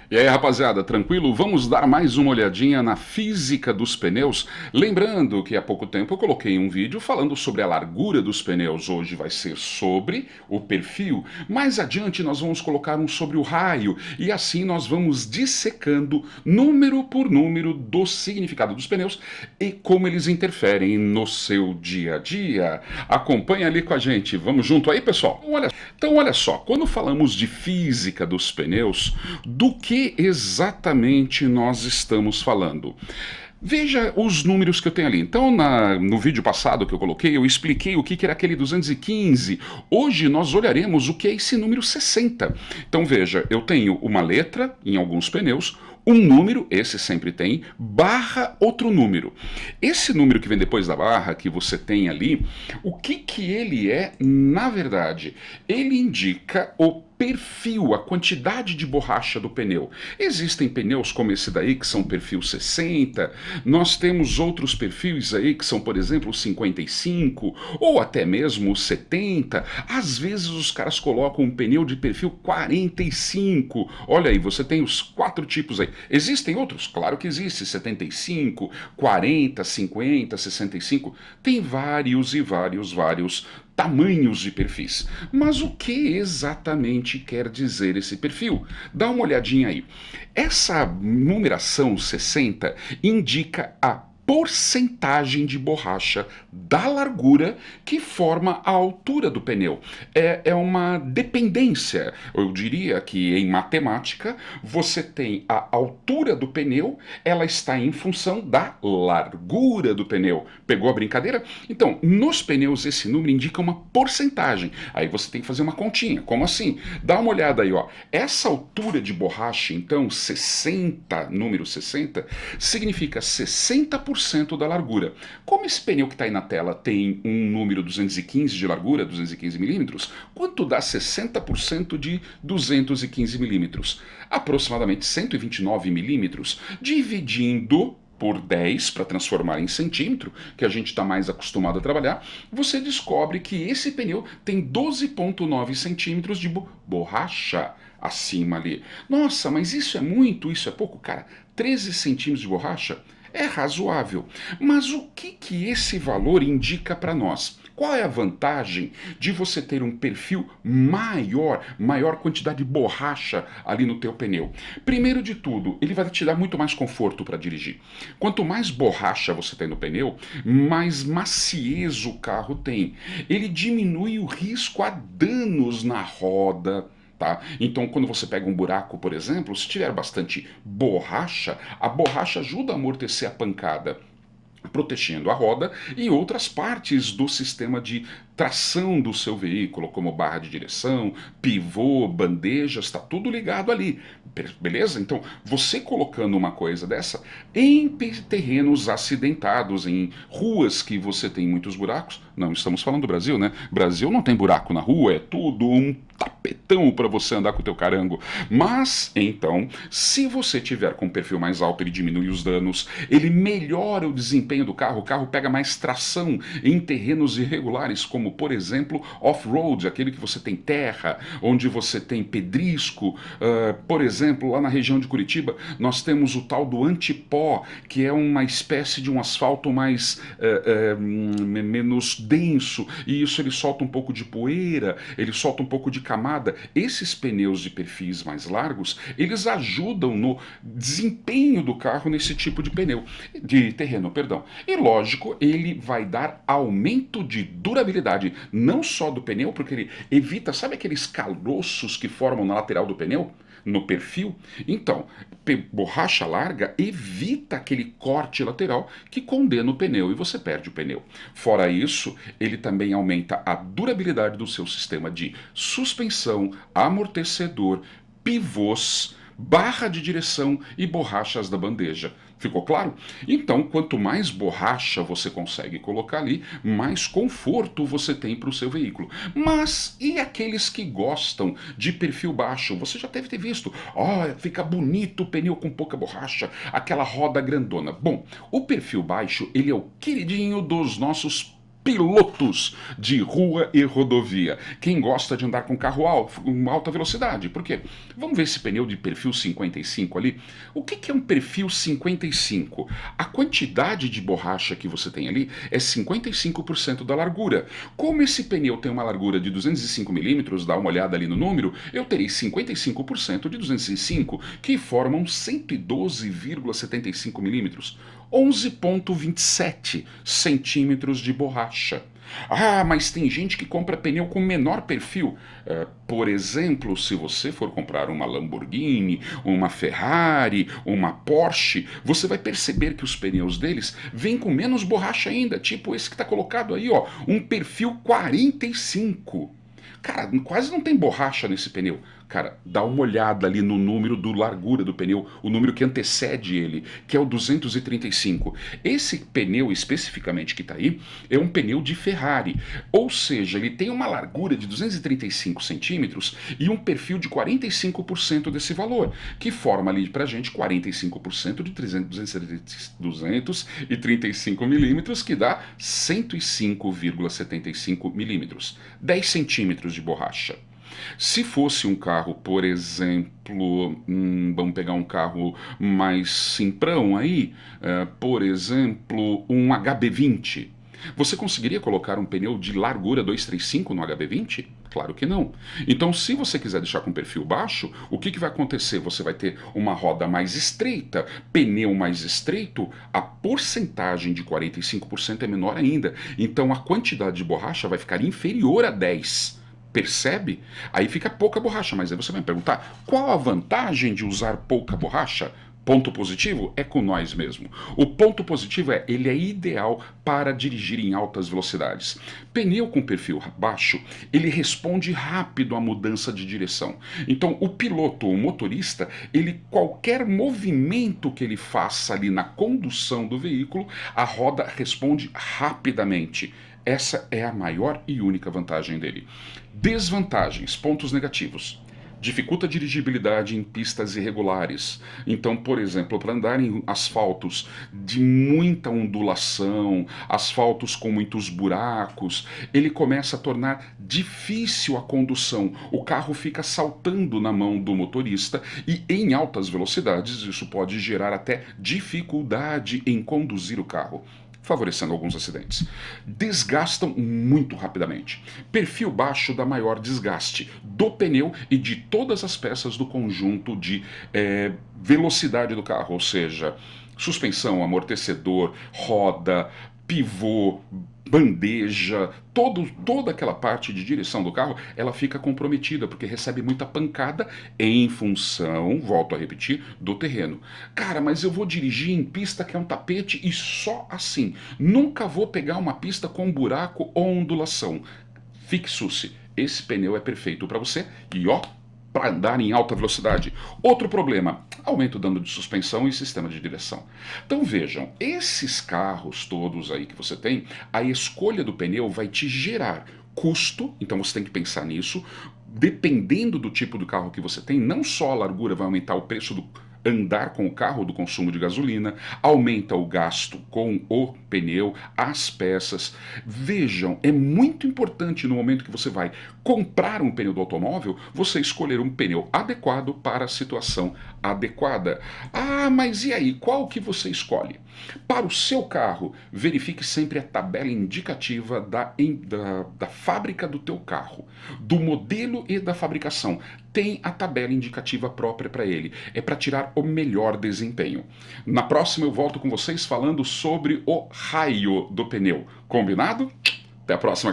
E aí, rapaziada, tranquilo? Vamos dar mais uma olhadinha na física dos pneus. Lembrando que há pouco tempo eu coloquei um vídeo falando sobre a largura dos pneus. Hoje vai ser sobre o perfil. Mais adiante nós vamos colocar um sobre o raio. E assim nós vamos dissecando número por número do significado dos pneus e como eles interferem no seu dia a dia. Acompanha ali com a gente. Vamos junto aí, pessoal? Então, olha só, quando falamos de física dos pneus, do que exatamente nós estamos falando? Veja os números que eu tenho ali. Então, no vídeo passado que eu coloquei, eu expliquei o que era aquele 215. Hoje nós olharemos o que é esse número 60. Então, veja, eu tenho uma letra em alguns pneus, um número, esse sempre tem, barra outro número. Esse número que vem depois da barra, que você tem ali, o que ele é, na verdade? Ele indica o perfil, a quantidade de borracha do pneu. Existem pneus como esse daí, que são perfil 60, nós temos outros perfis aí, que são, por exemplo, 55, ou até mesmo 70. Às vezes os caras colocam um pneu de perfil 45. Olha aí, você tem os quatro tipos aí. Existem outros? Claro que existe, 75, 40, 50, 65. Tem vários e vários tamanhos de perfis. Mas o que exatamente quer dizer esse perfil? Dá uma olhadinha aí. Essa numeração 60 indica a porcentagem de borracha da largura que forma a altura do pneu. É uma dependência. Eu diria que em matemática você tem a altura do pneu, ela está em função da largura do pneu. Pegou a brincadeira? Então, nos pneus esse número indica uma porcentagem. Aí você tem que fazer uma continha. Como assim? Dá uma olhada aí, ó. Essa altura de borracha, então, 60, número 60, significa 60% da largura. Como esse pneu que está aí na tela tem um número 215 de largura, 215 milímetros, quanto dá 60% de 215 milímetros? Aproximadamente 129 milímetros, dividindo por 10 para transformar em centímetro, que a gente está mais acostumado a trabalhar, você descobre que esse pneu tem 12,9 centímetros de borracha acima ali. Nossa, mas isso é muito, isso é pouco? Cara, 13 centímetros de borracha é razoável. Mas o que esse valor indica para nós? Qual é a vantagem de você ter um perfil maior quantidade de borracha ali no teu pneu? Primeiro de tudo, ele vai te dar muito mais conforto para dirigir. Quanto mais borracha você tem no pneu, mais maciez o carro tem. Ele diminui o risco a danos na roda. Tá? Então, quando você pega um buraco, por exemplo, se tiver bastante borracha, a borracha ajuda a amortecer a pancada, protegendo a roda e outras partes do sistema de tração do seu veículo, como barra de direção, pivô, bandejas, está tudo ligado ali. Beleza? Então, você colocando uma coisa dessa em terrenos acidentados, em ruas que você tem muitos buracos, não estamos falando do Brasil, né? Brasil não tem buraco na rua, é tudo um tapetão para você andar com o teu carango. Mas, então, se você tiver com um perfil mais alto, ele diminui os danos, ele melhora o desempenho do carro, o carro pega mais tração em terrenos irregulares, como, por exemplo, off-road, aquele que você tem terra, onde você tem pedrisco. Por exemplo, lá na região de Curitiba, nós temos o tal do antipó, que é uma espécie de um asfalto mais menos denso, e isso ele solta um pouco de poeira, ele solta um pouco de camada. Esses pneus de perfis mais largos, eles ajudam no desempenho do carro nesse tipo de pneu, de terreno, perdão. E lógico, ele vai dar aumento de durabilidade, não só do pneu, porque ele evita, sabe aqueles caroços que formam na lateral do pneu? No perfil? Então, borracha larga evita aquele corte lateral que condena o pneu e você perde o pneu. Fora isso, ele também aumenta a durabilidade do seu sistema de suspensão, amortecedor, pivôs, barra de direção e borrachas da bandeja. Ficou claro? Então, quanto mais borracha você consegue colocar ali, mais conforto você tem para o seu veículo. Mas e aqueles que gostam de perfil baixo? Você já deve ter visto. Fica bonito o pneu com pouca borracha, aquela roda grandona. Bom, o perfil baixo, ele é o queridinho dos nossos pilotos de rua e rodovia. Quem gosta de andar com carro alto, com alta velocidade. Por quê? Vamos ver esse pneu de perfil 55 ali. O que é um perfil 55? A quantidade de borracha que você tem ali é 55% da largura. Como esse pneu tem uma largura de 205 milímetros, dá uma olhada ali no número, eu terei 55% de 205, que formam 112,75 milímetros. 11,27 centímetros de borracha. Ah, mas tem gente que compra pneu com menor perfil. Por exemplo, se você for comprar uma Lamborghini, uma Ferrari, uma Porsche, você vai perceber que os pneus deles vêm com menos borracha ainda, tipo esse que está colocado aí, ó, um perfil 45. Cara, quase não tem borracha nesse pneu. Cara, dá uma olhada ali no número do largura do pneu, o número que antecede ele, que é o 235. Esse pneu especificamente que está aí é um pneu de Ferrari, ou seja, ele tem uma largura de 235 centímetros e um perfil de 45% desse valor, que forma ali pra gente 45% de 235 milímetros, que dá 105,75 milímetros, 10 centímetros de borracha. Se fosse um carro, por exemplo, vamos pegar um carro mais simprão aí, por exemplo, um HB20. Você conseguiria colocar um pneu de largura 235 no HB20? Claro que não. Então, se você quiser deixar com perfil baixo, o que vai acontecer? Você vai ter uma roda mais estreita, pneu mais estreito, a porcentagem de 45% é menor ainda. Então, a quantidade de borracha vai ficar inferior a 10%. Percebe? Aí fica pouca borracha, mas aí você vai me perguntar qual a vantagem de usar pouca borracha? Ponto positivo é com nós mesmo. O ponto positivo é ele é ideal para dirigir em altas velocidades. Pneu com perfil baixo, ele responde rápido à mudança de direção. Então, o piloto, o motorista, ele qualquer movimento que ele faça ali na condução do veículo, a roda responde rapidamente. Essa é a maior e única vantagem dele. Desvantagens, pontos negativos. Dificulta a dirigibilidade em pistas irregulares. Então, por exemplo, para andar em asfaltos de muita ondulação, asfaltos com muitos buracos, ele começa a tornar difícil a condução. O carro fica saltando na mão do motorista e em altas velocidades isso pode gerar até dificuldade em conduzir o carro, favorecendo alguns acidentes. Desgastam muito rapidamente. Perfil baixo dá maior desgaste do pneu e de todas as peças do conjunto de velocidade do carro, ou seja, suspensão, amortecedor, roda, pivô, bandeja, toda aquela parte de direção do carro, ela fica comprometida, porque recebe muita pancada em função, volto a repetir, do terreno. Cara, mas eu vou dirigir em pista que é um tapete e só assim. Nunca vou pegar uma pista com buraco ou ondulação. Fixo-se, esse pneu é perfeito para você e ó, para andar em alta velocidade. Outro problema, aumenta o dano de suspensão e sistema de direção. Então vejam, esses carros todos aí que você tem, a escolha do pneu vai te gerar custo, então você tem que pensar nisso. Dependendo do tipo do carro que você tem, não só a largura vai aumentar o preço do andar com o carro, do consumo de gasolina, aumenta o gasto com o pneu, as peças. Vejam, é muito importante no momento que você vai comprar um pneu do automóvel, você escolher um pneu adequado para a situação adequada. Ah, mas e aí, qual que você escolhe? Para o seu carro, verifique sempre a tabela indicativa da fábrica do teu carro, do modelo e da fabricação. Tem a tabela indicativa própria para ele. É para tirar o melhor desempenho. Na próxima eu volto com vocês falando sobre o raio do pneu. Combinado? Até a próxima.